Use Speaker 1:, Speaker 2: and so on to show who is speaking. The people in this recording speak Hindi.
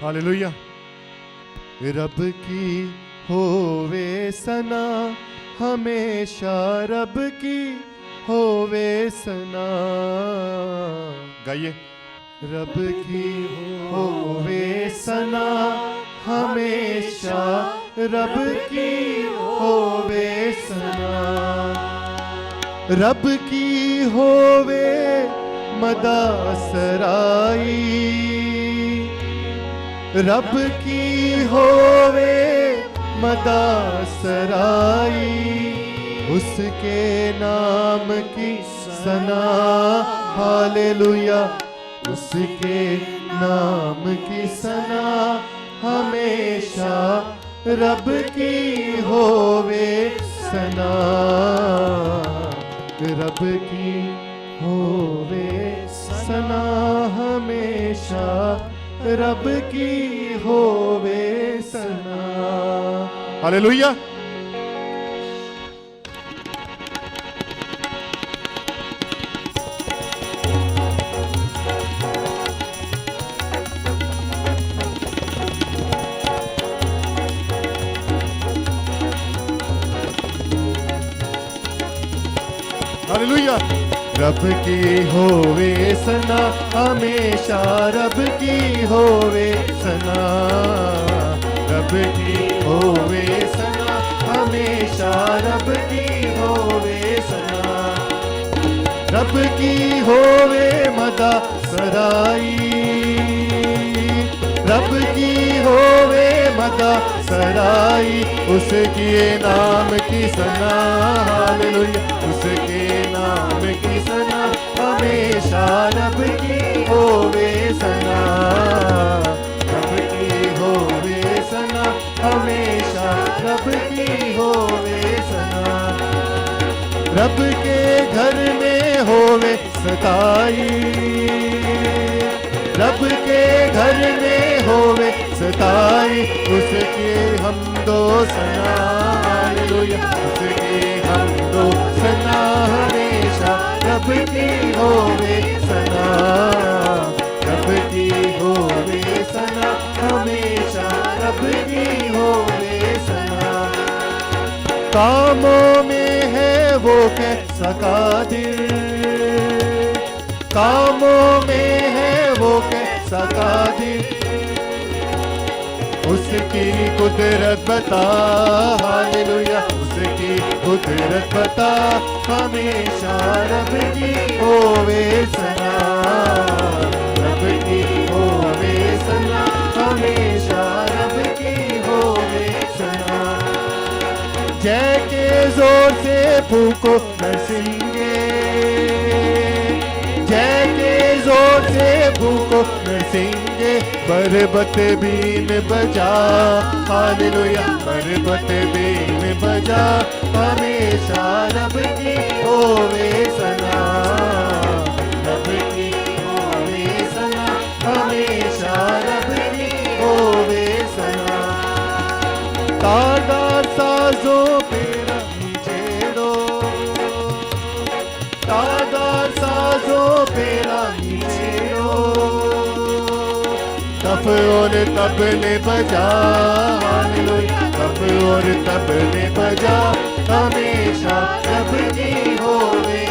Speaker 1: हालेलुया। रब की होवे सना, हमेशा रब की होवे सना। गाइए। रब की होवे सना, हमेशा रब की होवे सना। रब की होवे मदा सराई, रब की होवे मदा सराई। उसके नाम की सना, हालेलुया। उसके नाम की सना, हमेशा रब की होवे सना। रब की होवे सना, हमेशा रब की होवे सना। हालेलुया। हालेलुया। रब की होवे सना, हमेशा रब की होवे सना। रब की होवे सना, हमेशा रब की होवे सना। रब की होवे मदा सराई, रब की होवे मदा सराई। उसके नाम की सना, हालेलुया। उसके नाम की सना, हमेशा रब की होवे सना। रब की होवे सना, हमेशा रब की होवे सना। रब के घर में होवे सताई, रब के घर में होवे सताई। उसके हम दो सना, हालेलुया। उसके हम दो सना, हमेशा रब की होवे सना। रब की होवे सना, हमेशा रब की होवे सना। कामों में है वो कैसा कादिर, कामों में है वो कैसा कादिर। उसकी कुदरत बता, हालेलुया। उसकी कुदरत बता, हमेशा रब की होवे सना। रब की होवे सना, हमेशा रब की होवे सना। जय के जोर से फूको नरसिंगे, जय के जोर से फूको नरसिंगे। पर्वत बीन बजा, हालेलुया। पर्वत बीन बजा, हमेशा रब की होवे सना। रब की होवे सना, हमेशा रब की होवे सना। तारदार साजों पे रंगी छेड़ो, तारदार साजों पे रंगी छेड़ो। तब और तबले बजा, हालेलुया। तब और तबले बजा, हमेशा रब की होवे